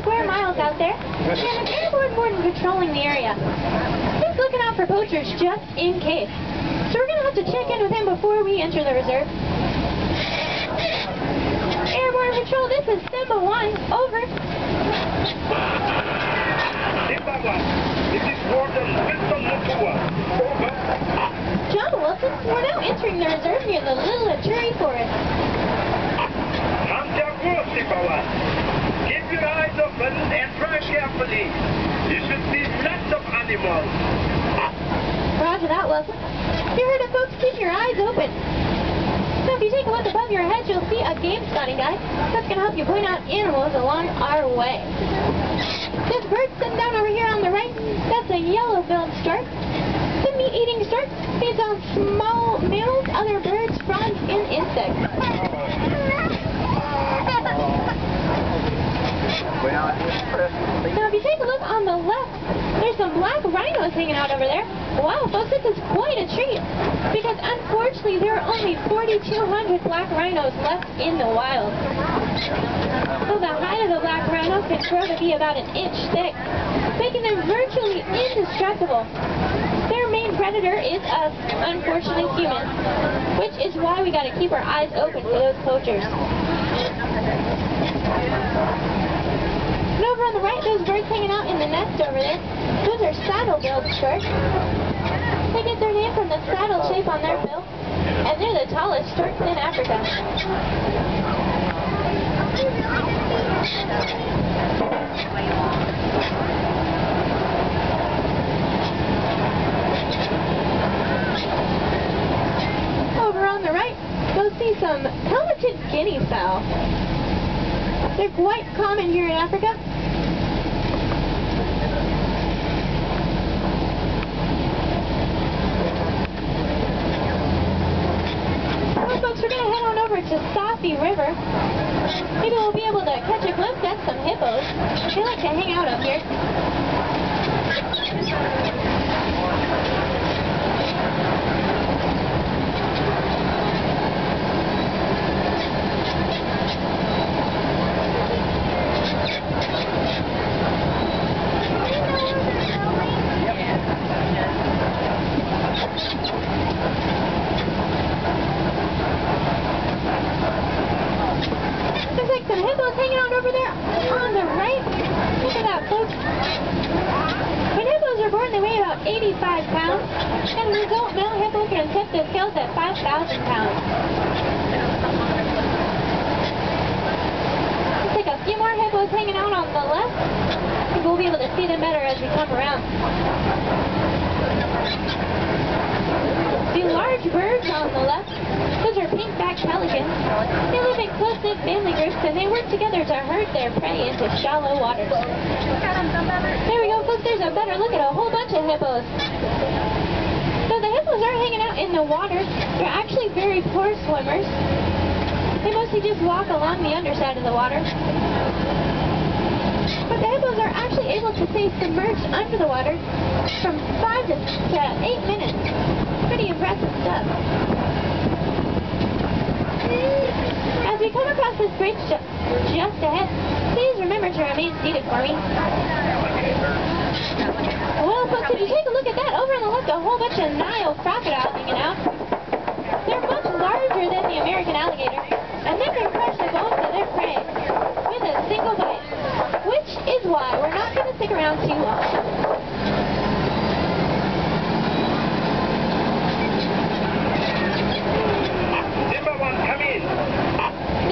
square miles out there, and an airborne warden patrolling the area. He's looking out for poachers just in case. So we're going to have to check in with him before we enter the reserve. Airborne Patrol, this is Simba 1, over. Simba 1, this is Warden Wilson Mutua, over. John Wilson, we're now entering the reserve near the Little Aturi Forest. Hunter Wolf, Simba 1. Keep your eyes open and drive carefully. You should see lots of animals. Roger that, Wilson. You heard it, folks. Keep your eyes open. So if you take a look above your head, you'll see a game spotting guide that's going to help you point out animals along our way. This bird sitting down over here on the right, that's a yellow-billed stork. The meat-eating stork feeds on small mammals, other birds, frogs, and insects. Now if you take a look on the left, there's some black rhinos hanging out over there. Wow, folks, this is quite a treat, because unfortunately there are only 4,200 black rhinos left in the wild. So the height of the black rhino can grow to be about an inch thick, making them virtually indestructible. Their main predator is us, unfortunately humans, which is why we got to keep our eyes open for those poachers. And over on the right, those birds hanging out in the nest over there, those are saddle-billed storks. They get their name from the saddle shape on their bill, and they're the tallest storks in Africa. Over on the right, you'll see some helmeted guinea fowl. They're quite common here in Africa. Well, folks, we're going to head on over to Safi River. Maybe we'll be able to catch a glimpse at some hippos. They like to hang out up here. There's like some hippos hanging out over there on the right. Look at that, folks. When hippos are born, they weigh about 85 pounds, and an adult male hippo can tip the scales at 5,000 pounds. Looks like a few more hippos hanging out on the left. I think we'll be able to see them better as we come around. The large birds on the left, those are pink-backed pelicans. They live in close-knit family groups, and they work together to herd their prey into shallow waters. There we go, folks. There's a better look at a whole bunch of hippos. So the hippos are hanging out in the water. They're actually very poor swimmers. They mostly just walk along the underside of the water. But the hippos are actually able to stay submerged under the water from 5 to 8 minutes. Pretty impressive stuff. As we come across this bridge just ahead, please remember to remain seated for me. Well, folks, if you take a look at that, over on the left, a whole bunch of Nile crocodiles hanging out. They're much larger than the American alligator, and they can crush the bones of their prey with a single bite, which is why we're not going to stick around too long.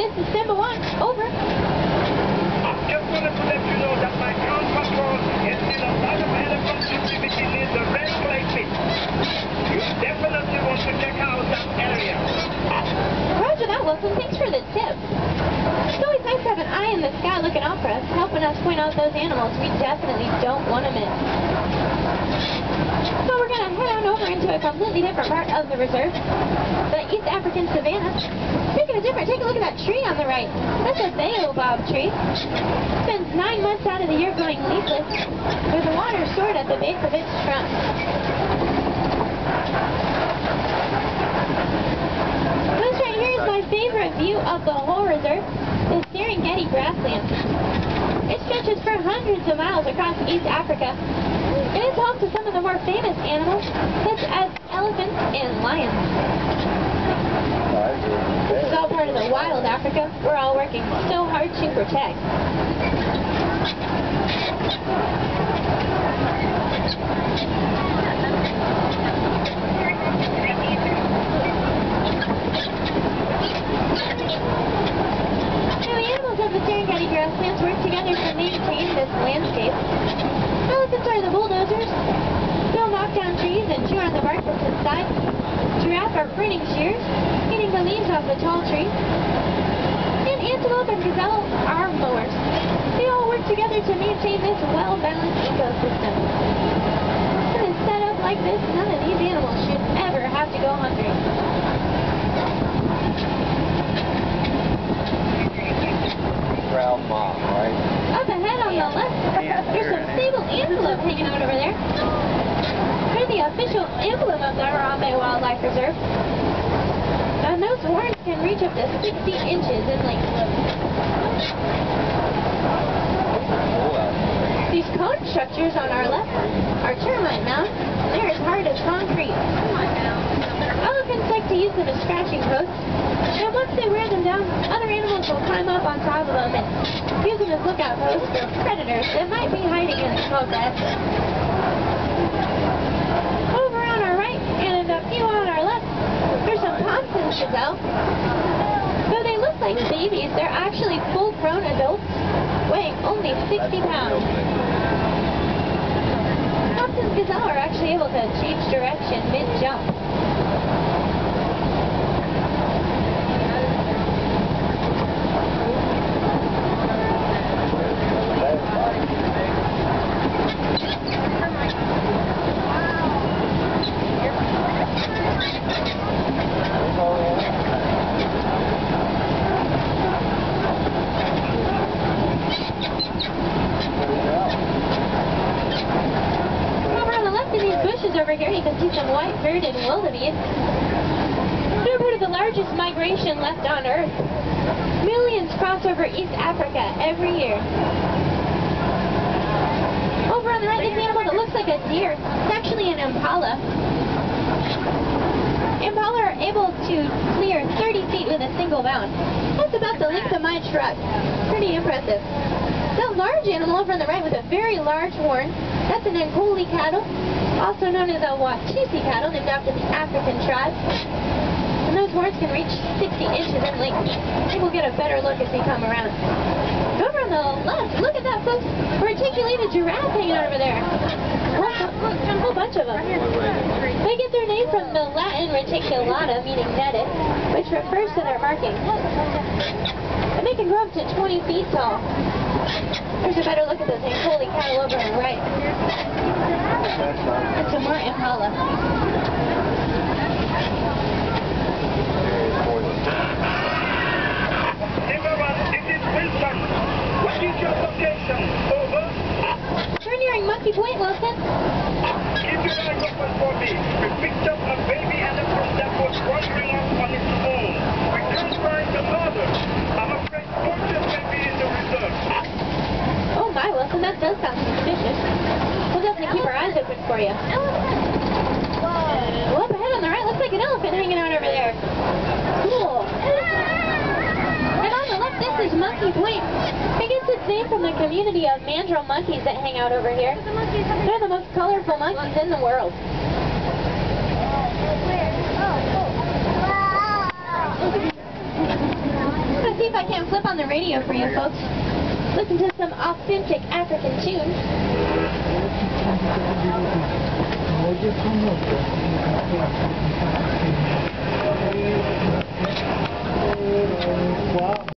This is Simba 1, over. Just wanted to let you know that my ground patrol has seen a lot of elephant activity near the red clay pit. You definitely want to check out that area. Roger that, Wilson. Thanks for the tip. It's always nice to have an eye in the sky looking out for us, helping us point out those animals we definitely don't want to miss. So we're going to head on over into a completely different part of the reserve, the East African savanna. Speaking of different, take a look at that tree on the right. That's a baobab tree. It spends 9 months out of the year growing leafless, with the water stored at the base of its trunk. This right here is my favorite view of the whole reserve, the Serengeti grasslands. It stretches for hundreds of miles across East Africa. It is home to some of the more famous animals, such as elephants and lions. This is all part of the wild Africa we're all working so hard to protect. Grasslands work together to maintain this landscape. Elephants are the bulldozers. They'll knock down trees and chew on the bark that's inside. Giraffe are pruning shears, eating the leaves off the tall trees. And antelope and gazelle are mowers. They all work together to maintain this well-balanced ecosystem. When it's set up like this, none of these animals should ever have to go hungry. Mom, right? Up ahead on the left, there's some sable antelope hanging out over there. They're the official emblem of the Harambe Wildlife Reserve. And those horns can reach up to 60 inches in length. These cone structures on our left are termite mounds. They're as hard as concrete. Elephants like to use them as scratching posts. And once they wear them down, other animals will climb up on top of them and use them as lookout posts for predators that might be hiding in the tall grass. Over on our right and a few on our left, there's some Thompson's gazelle. Though they look like babies, they're actually full-grown adults, weighing only 60 pounds. Thompson's gazelle are actually able to change direction mid-jump. Over here you can see some white-bearded wildebeest. They're part of the largest migration left on Earth. Millions cross over East Africa every year. Over on the right, this animal that looks like a deer. It's actually an impala. Impala are able to clear 30 feet with a single bound. That's about the length of my truck. Pretty impressive. That large animal over on the right with a very large horn, that's an Angoli cattle, also known as a Watisi cattle, named after the African tribe. And those horns can reach 60 inches in length. I think we'll get a better look as we come around. Over on the left, look at that, folks. Reticulated giraffe hanging out over there. A whole bunch of them. They get their name from the Latin reticulata, meaning netted, which refers to their markings. And they can grow up to 20 feet tall. There's a better look at those Angoli cattle over on the right. And some more impala. This is Wilson. What is your location? Over. We're nearing Monkey Point, Wilson. Keep your eyes open for me. We picked up a baby elephant that was wandering off on its own. We can't find the mother. I'm afraid torture may be in the reserve. Oh my, Wilson, that does sound suspicious. We'll definitely keep our eyes open for you. Well, up ahead on the right, looks like an elephant hanging out over there. Cool. And on the left, this is Monkey Point. It gets its name from the community of mandrill monkeys that hang out over here. They're the most colorful monkeys in the world. Let's see if I can't flip on the radio for you folks. Listen to some authentic African tunes. Wow.